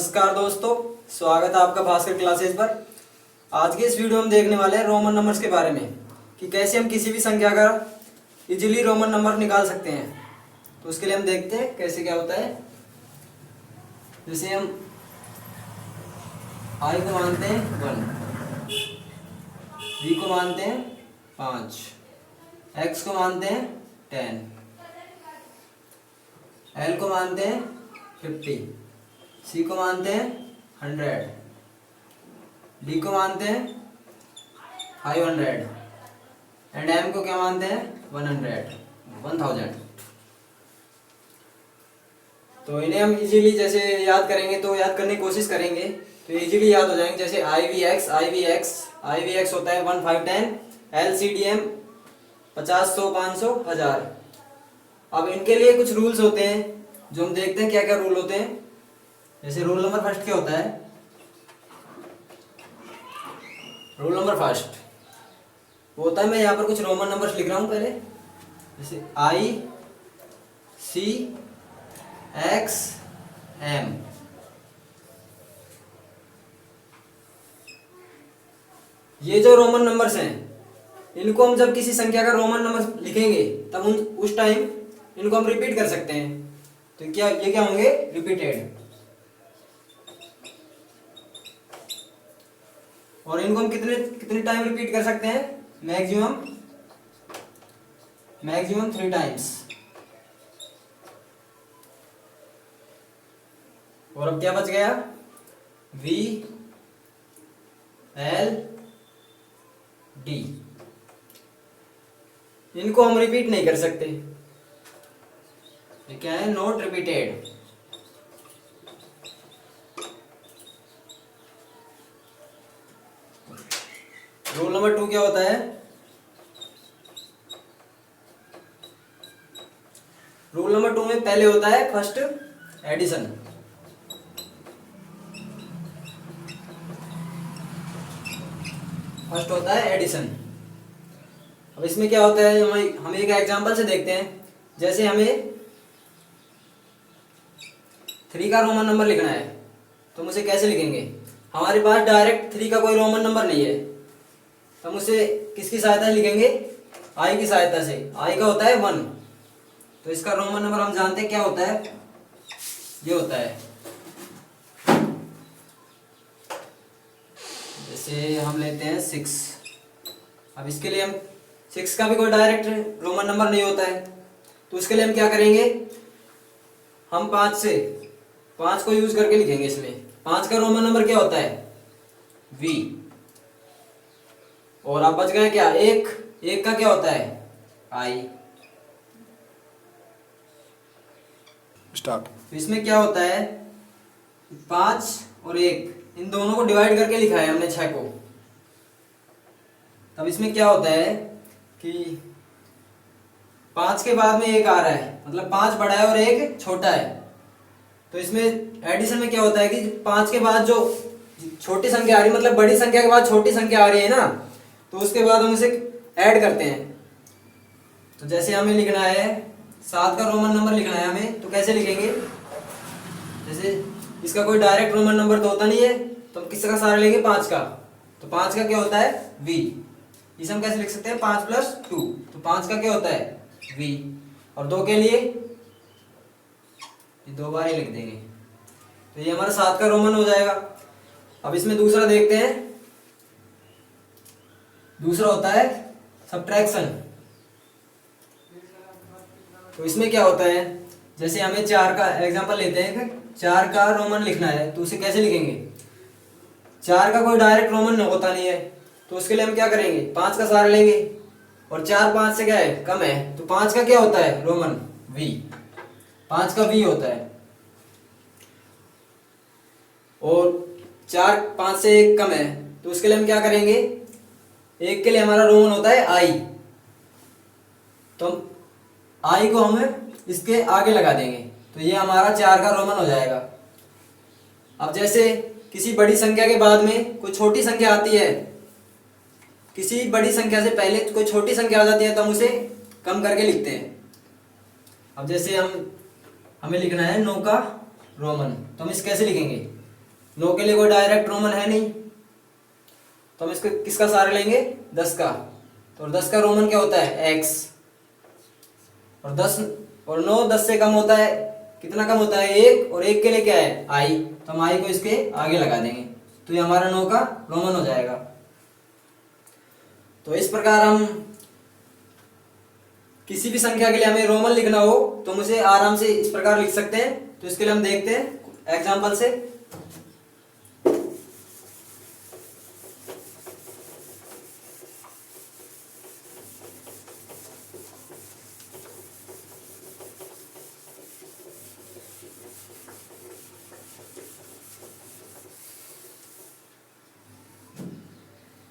नमस्कार दोस्तों, स्वागत है आपका भास्कर क्लासेस पर। आज के इस वीडियो में हम देखने वाले हैं रोमन नंबर्स के बारे में कि कैसे हम किसी भी संख्या का इजीली रोमन नंबर निकाल सकते हैं। तो उसके लिए हम देखते हैं कैसे क्या होता है। जैसे हम आई को मानते हैं 1, बी को मानते हैं 5, एक्स को मानते हैं 10, एल को मानते हैं 50, सी को मानते हैं 100, डी को मानते हैं 500 एंड एम को क्या मानते हैं 1000। तो इन्हें हम इजीली जैसे याद करेंगे तो याद करने की कोशिश करेंगे तो इजीली याद हो जाएंगे। जैसे IVX होता है 1, 5, 10, LCDM 50, 100, 500, 1000। अब इनके लिए कुछ रूल्स होते हैं जो हम देखते हैं क्या क्या रूल होते हैं। जैसे रूल नंबर फर्स्ट क्या होता है। रूल नंबर फर्स्ट वो होता है, मैं यहाँ पर कुछ रोमन नंबर्स लिख रहा हूँ पहले। जैसे ICXM। ये जो रोमन नंबर्स हैं इनको हम जब किसी संख्या का रोमन नंबर लिखेंगे तब उस टाइम इनको हम रिपीट कर सकते हैं। तो क्या ये क्या होंगे, रिपीटेड। और इनको हम कितने टाइम रिपीट कर सकते हैं, मैक्सिमम 3 टाइम्स। और अब क्या बच गया, VLD। इनको हम रिपीट नहीं कर सकते, ये क्या है, नॉट रिपीटेड। रूल नंबर 2 क्या होता है। रूल नंबर 2 में पहले होता है फर्स्ट एडिशन। फर्स्ट होता है एडिशन। अब इसमें क्या होता है, हम एक एग्जांपल से देखते हैं। जैसे हमें 3 का रोमन नंबर लिखना है तो हम उसे कैसे लिखेंगे। हमारे पास डायरेक्ट 3 का कोई रोमन नंबर नहीं है, हम उसे किसकी सहायता से लिखेंगे, आई की सहायता से। आई का होता है 1, तो इसका रोमन नंबर हम जानते हैं क्या होता है, ये होता है। जैसे हम लेते हैं 6। अब इसके लिए हम 6 का भी कोई डायरेक्ट रोमन नंबर नहीं होता है, तो उसके लिए हम क्या करेंगे, हम 5 को यूज करके लिखेंगे। इसमें 5 का रोमन नंबर क्या होता है, V। और अब बच गए क्या, एक का क्या होता है, I। स्टार्ट। तो इसमें क्या होता है, 5 और 1 इन दोनों को डिवाइड करके लिखा है हमने 6 को। तब इसमें क्या होता है कि 5 के बाद में 1 आ रहा है, मतलब 5 बड़ा है और 1 छोटा है। तो इसमें एडिशन में क्या होता है कि 5 के बाद जो छोटी संख्या आ रही है, मतलब बड़ी संख्या के बाद छोटी संख्या आ रही है ना, तो उसके बाद हम उसे ऐड करते हैं। तो जैसे हमें लिखना है 7 का रोमन नंबर लिखना है हमें, तो कैसे लिखेंगे। जैसे इसका कोई डायरेक्ट रोमन नंबर तो होता नहीं है, तो हम किसका सहारा लेंगे, 5 का। तो 5 का क्या होता है, V। इसे हम कैसे लिख सकते हैं, 5 + 2। तो 5 का क्या होता है, V। और 2 के लिए 2 बार ही लिख देंगे, तो ये हमारा 7 का रोमन हो जाएगा। अब इसमें दूसरा देखते हैं। दूसरा होता है सब्ट्रैक्शन। तो इसमें क्या होता है, जैसे हमें 4 का एग्जांपल लेते हैं कि 4 का रोमन लिखना है, तो उसे कैसे लिखेंगे। 4 का कोई डायरेक्ट रोमन होता नहीं है, तो उसके लिए हम क्या करेंगे, 5 का सहारा लेंगे। और 4 5 से क्या है, कम है, तो 5 का क्या होता है रोमन, V। 5 का V होता है। और 4 5 से 1 कम है, तो उसके लिए हम क्या करेंगे, 1 के लिए हमारा रोमन होता है I। तो I को हम इसके आगे लगा देंगे, तो ये हमारा 4 का रोमन हो जाएगा। अब जैसे किसी बड़ी संख्या के बाद में कोई छोटी संख्या आती है, किसी बड़ी संख्या से पहले कोई छोटी संख्या आ जाती है, तो हम उसे कम करके लिखते हैं। अब जैसे हमें लिखना है 9 का रोमन, तो हम इसे कैसे लिखेंगे, 9 के लिए कोई डायरेक्ट रोमन है नहीं, तो हम इसको किसका सहारा लेंगे, 10 का। तो 10 का रोमन क्या होता है, x, और 10 और 9 10 से कम होता है, कितना कम होता है, 1, और 1 के लिए क्या है, i, तो हम i को इसके आगे लगा देंगे, तो ये हमारा 9 का रोमन हो जाएगा। तो इस प्रकार हम किसी भी संख्या के लिए हमें रोमन लिखना हो तो हम उसे आराम से इस प्रकार लिख सकते हैं। तो इसके लिए हम देखते हैं एग्जांपल से।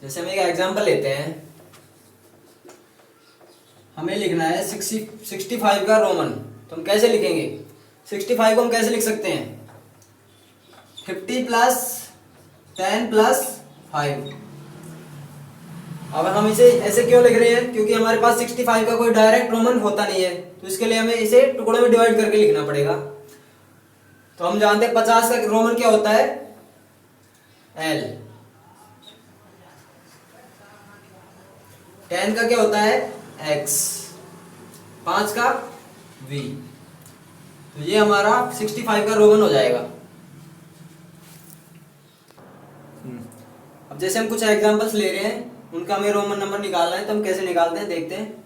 जैसे हम एक एग्जांपल लेते हैं, हमें लिखना है 65 का रोमन, तो हम कैसे लिखेंगे, 65 को हम कैसे लिख सकते हैं, 50 प्लस 10 प्लस 5। अब हम इसे ऐसे क्यों लिख रहे हैं, क्योंकि हमारे पास 65 का कोई डायरेक्ट रोमन होता नहीं है, तो इसके लिए हमें इसे टुकड़ों में डिवाइड करके लिखना पड़ेगा। तो हम जानते हैं 50 का रोमन क्या होता है, L, 10 का क्या होता है, x, 5 का v। तो ये हमारा 65 का रोमन हो जाएगा। अब जैसे हम कुछ एग्जांपल्स ले रहे हैं, उनका हमें रोमन नंबर निकालना है, तो हम कैसे निकालते हैं देखते हैं।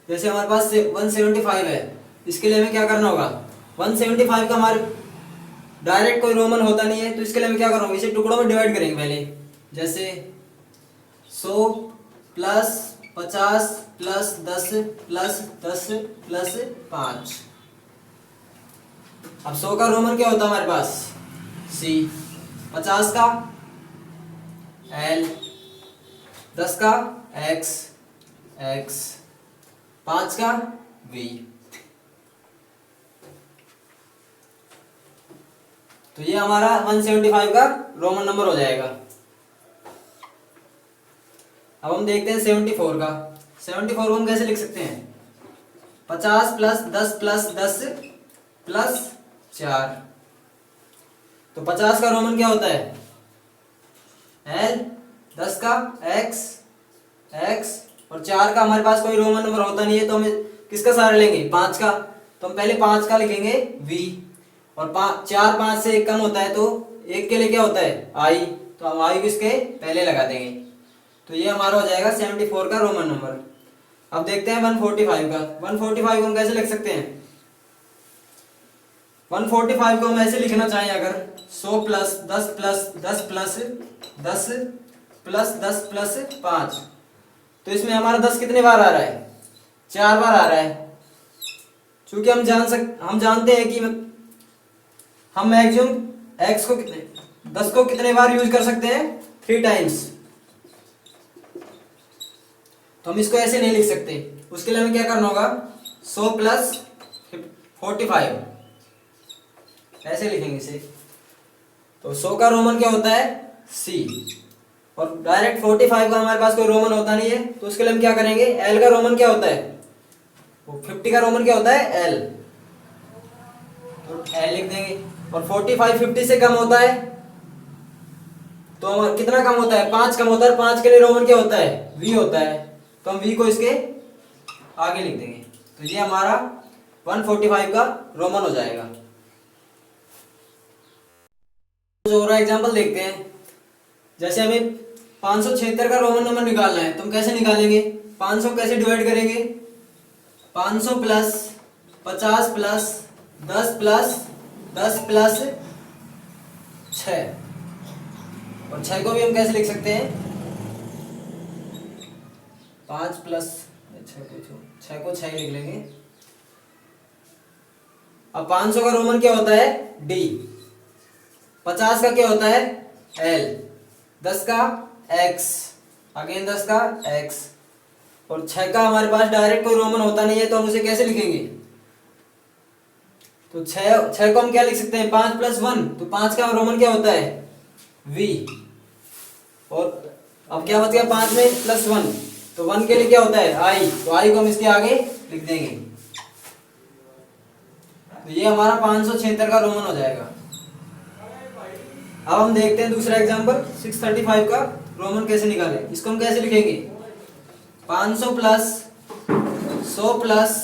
जैसे हमारे पास 175 है, इसके लिए हमें क्या करना होगा, 175 का हमारे डायरेक्ट कोई रोमन होता नहीं है, तो इसके लिए हमें क्या करूँगा, इसे टुकड़ों में डिवाइड करेंगे पहले। जैसे 100 प्लस 50 प्लस 10 प्लस 10 प्लस 5। अब 100 का रोमन क्या होता है हमारे पास, C, 50 का L, 10 का X, 5 का V। तो ये हमारा 175 का रोमन नंबर हो जाएगा। अब हम देखते हैं 74 का। 74 को हम कैसे लिख सकते हैं, 50 प्लस 10 प्लस 10 प्लस 4। तो 50 का रोमन क्या होता है, L, 10 का X, और 4 का हमारे पास कोई रोमन नंबर होता नहीं है, तो हम किसका सहारा लेंगे, 5 का। तो हम पहले 5 का लिखेंगे V, और 4 5 से 1 कम होता है, तो 1 के लिए क्या होता है, I, तो हम I को इसके पहले लगा देंगे। तो ये हमारा हो जाएगा 74 का रोमन नंबर। अब देखते हैं 145 का। 145 को हम कैसे लिख सकते हैं, 145 को हम ऐसे लिखना चाहें अगर, 100 plus 10 plus 10 plus 10 plus 10 plus 5, तो इसमें हमारा 10 कितने बार आ रहा है, 4 बार आ रहा है। क्योंकि हम जानते हैं कि हम मैक्सिमम x को 10 को कितने बार यूज कर सकते हैं, 3 टाइम्स। तो हम इसको ऐसे नहीं लिख सकते, उसके लिए हमें क्या करना होगा, 100 प्लस 45 ऐसे लिखेंगे इसे। तो 100 का रोमन क्या होता है, C, और डायरेक्ट 45 का हमारे पास कोई रोमन होता नहीं है, तो उसके लिए हम क्या करेंगे, L का रोमन क्या होता है, वो 50 का रोमन क्या होता है, L, तो L लिख देंगे। और 45 50 से कम होता है, तो हमारा कितना कम होता है, 5 कम होता है, 5 के लिए रोमन क्या होता है, V होता है, तो हम V को इसके आगे लिख देंगे। तो ये हमारा 145 का रोमन हो जाएगा। कुछ और एग्जांपल देखते हैं। जैसे हमें 576 का रोमन नंबर निकालना है, तो हम कैसे निकालेंगे, 500 कैसे डिवाइड करेंगे, 500 प्लस 50 प्लस 10 प्लस 10 प्लस 6, और 6 को भी हम कैसे लिख सकते हैं, 5 प्लस 6 को 6 लिख लेंगे। अब 500 का रोमन क्या होता है, D, 50 का क्या होता है, L, 10 का X, अगेन 10 का X, और 6 का हमारे पास डायरेक्ट कोई रोमन होता नहीं है, तो हम उसे कैसे लिखेंगे, तो 6 को हम क्या लिख सकते हैं, 5 प्लस 1, तो 5 का रोमन क्या होता है, V, और अब क्या बच गया, 5 में प्लस 1, तो 1 के लिए क्या होता है, I, तो I को हम इसके आगे लिख देंगे। तो ये हमारा 576 का रोमन हो जाएगा। अब हम देखते हैं दूसरा एग्जांपल 635 का रोमन कैसे निकालें। इसको हम कैसे लिखेंगे, 500 plus 100 plus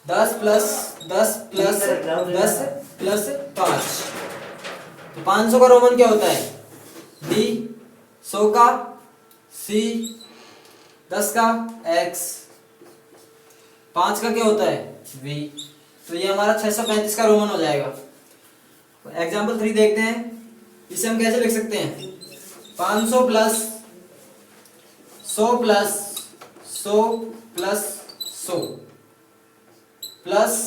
10 plus 10 plus 10 plus 5। तो 500 का रोमन क्या होता है, डी, 100 का सी, 10 का एक्स, 5 का क्या होता है वी। तो ये हमारा 635 का रोमन हो जाएगा। एग्जाम्पल 3 देखते हैं, इसे हम कैसे लिख सकते हैं, 500 plus 100 plus 100 plus 100 plus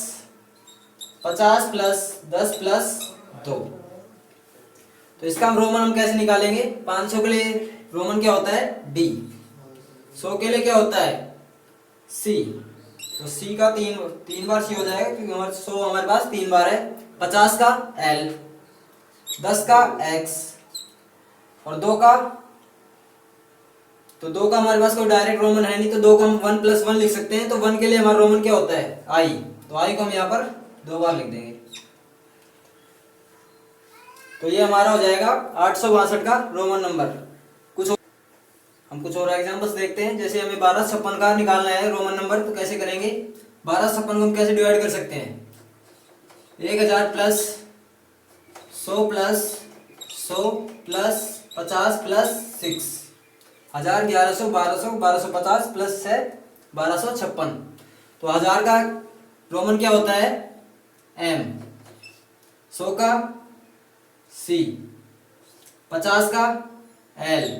50 plus 10 plus 2। तो इसका हम रोमन हम कैसे निकालेंगे, 500 के लिए रोमन क्या होता है डी, 100 के लिए क्या होता है सी। तो सी का तीन बार सी हो जाएगा क्योंकि हमारे 100 हमारे पास 3 बार है। 50 का एल, 10 का एक्स और 2 का, तो 2 का हमारे पास कोई डायरेक्ट रोमन है नहीं, तो 2 को हम 1 + 1 लिख सकते हैं। तो 1 के लिए हमारा रोमन क्या होता है आई, तो आई को हम यहाँ पर 2 बार लिख देंगे। तो ये हमारा हो जाएगा 862 का रोमन नंबर। हम कुछ और एग्जांपल्स देखते हैं। जैसे हमें 1256 का निकालना है रोमन नंबर, तो कैसे करेंगे, 1256 को हम कैसे डिवाइड कर सकते हैं, 1000 plus 100 plus 100 plus 50 plus 6, 1000, 1100, 1200, 1250 plus 6, 1256। तो 1000 का रोमन क्या होता है एम, 100 का सी, 50 का एल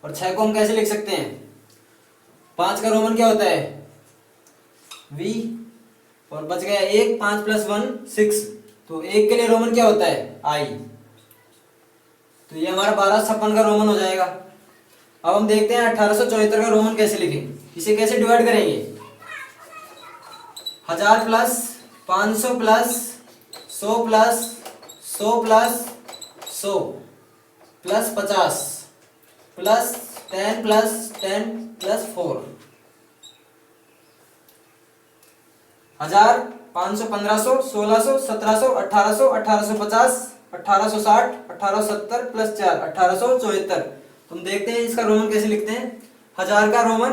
और 6 को हम कैसे लिख सकते हैं, 5 का रोमन क्या होता है वी और बच गया 1, 5 + 1 6। तो 1 के लिए रोमन क्या होता है आई। तो ये हमारा 1256 का रोमन हो जाएगा। अब हम देखते हैं 1874 का रोमन कैसे लिखें। इसे कैसे डिवाइड करेंगे, 1000 plus 500 plus 100 plus 100 plus 100 plus 50 plus 10 plus 10 plus 4। 1000, 500, 1500, 1600, 1700, 1800, 1850, 1860, 1870 plus 4, 1874। तुम देखते हैं इसका रोमन कैसे लिखते हैं, 1000 का रोमन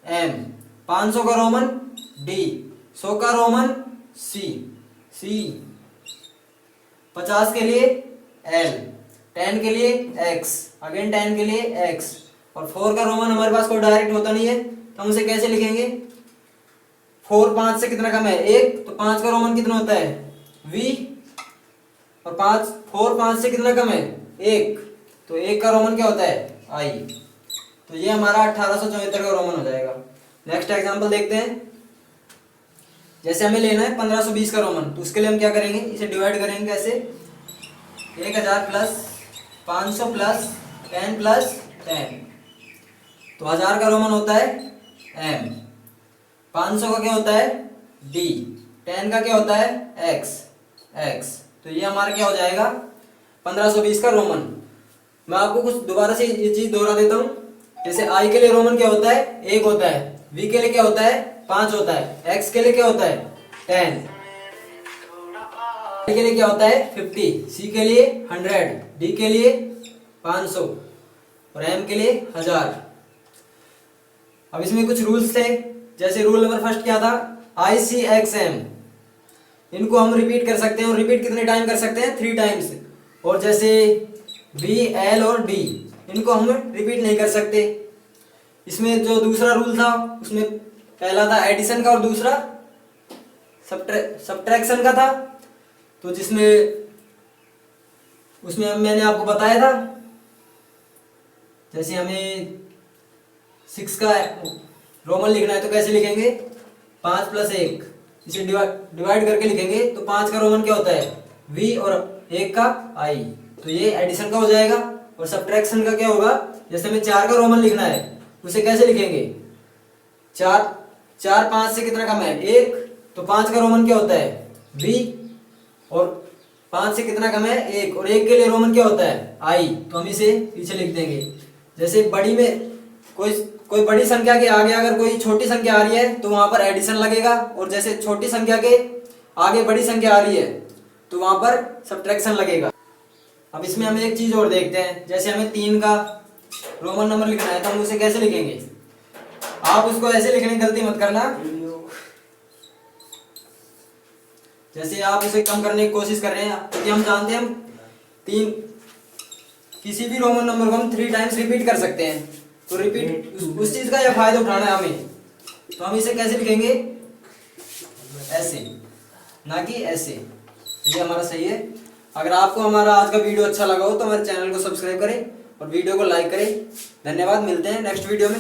एम, 500 का रोमन डी, 100 का रोमन सी, 50 के लिए एल, 10 के लिए x, अगेन 10 के लिए x और 4 का रोमन हमारे पास कोई डायरेक्ट होता नहीं है, तो हम उसे कैसे लिखेंगे, 4 5 से कितना कम है 1, तो 5 का रोमन कितना होता है v और 4 5 से कितना कम है 1, तो 1 का रोमन क्या होता है i। तो ये हमारा 1874 का रोमन हो जाएगा। नेक्स्ट एग्जांपल देखते हैं। जैसे हमें लेना है 1520 का रोमन, तो उसके लिए हम क्या करेंगे, इसे डिवाइड करेंगे कैसे, 1000 प्लस 500 प्लस 10 प्लस 10। तो 1000 का रोमन होता है m, 500 का क्या होता है d, 10 का क्या होता है x। तो ये हमारा क्या हो जाएगा 1520 का रोमन। मैं आपको कुछ दोबारा से ये चीज दोहरा देता हूँ। जैसे i के लिए रोमन क्या होता है 1 होता है, v के लिए क्या होता है 5 होता है, x के लिए क्या होता है 10, के लिए क्या होता है 50, सी के लिए 100, डी के लिए 500 और एम के लिए 1000। अब इसमें कुछ रूल्स थे। जैसे रूल नंबर फर्स्ट क्या था, ICXM, इनको हम रिपीट कर सकते हैं और रिपीट कितने टाइम कर सकते हैं 3 टाइम्स। और जैसे B, L और D, इनको हम रिपीट नहीं कर सकते। इसमें जो दूसरा रूल था उसमें पहला था एडिशन का और दूसरा सब्ट्रैक्शन का था। तो जिसमें उसमें मैंने आपको बताया था, जैसे हमें 6 का रोमन लिखना है तो कैसे लिखेंगे 5 + 1, इसे डिवाइड करके लिखेंगे। तो 5 का रोमन क्या होता है V और 1 का I, तो ये एडिशन का हो जाएगा। और सब्ट्रैक्शन का क्या होगा, जैसे हमें 4 का रोमन लिखना है उसे कैसे लिखेंगे, 4 5 से कितना कम है 1, तो 5 का रोमन क्या होता है V और 5 से कितना कम है 1, और 1 के लिए रोमन क्या होता है I, तो हम इसे पीछे लिख देंगे। जैसे बड़ी में कोई बड़ी संख्या के आगे अगर कोई छोटी संख्या आ रही है तो वहां पर एडिशन लगेगा, और जैसे छोटी संख्या के आगे बड़ी संख्या आ रही है तो वहां पर सब्ट्रैक्शन लगेगा। अब इसमें हमें एक चीज और देखते हैं, जैसे हमें 3 का रोमन नंबर लिखना है तो हम उसे कैसे लिखेंगे। आप उसको ऐसे लिखने की गलती मत करना, जैसे आप उसे कम करने की कोशिश कर रहे हैं, क्योंकि हम जानते हैं हम 3 किसी भी रोमन नंबर को हम 3 टाइम्स रिपीट कर सकते हैं। तो रिपीट उस चीज का यह फायदा उठाना है हमें। तो हम इसे कैसे लिखेंगे, ऐसे, ना कि ऐसे। ये हमारा सही है। अगर आपको हमारा आज का वीडियो अच्छा लगा हो तो हमारे चैनल को सब्सक्राइब करें और वीडियो को लाइक करें। धन्यवाद, मिलते हैं नेक्स्ट वीडियो में।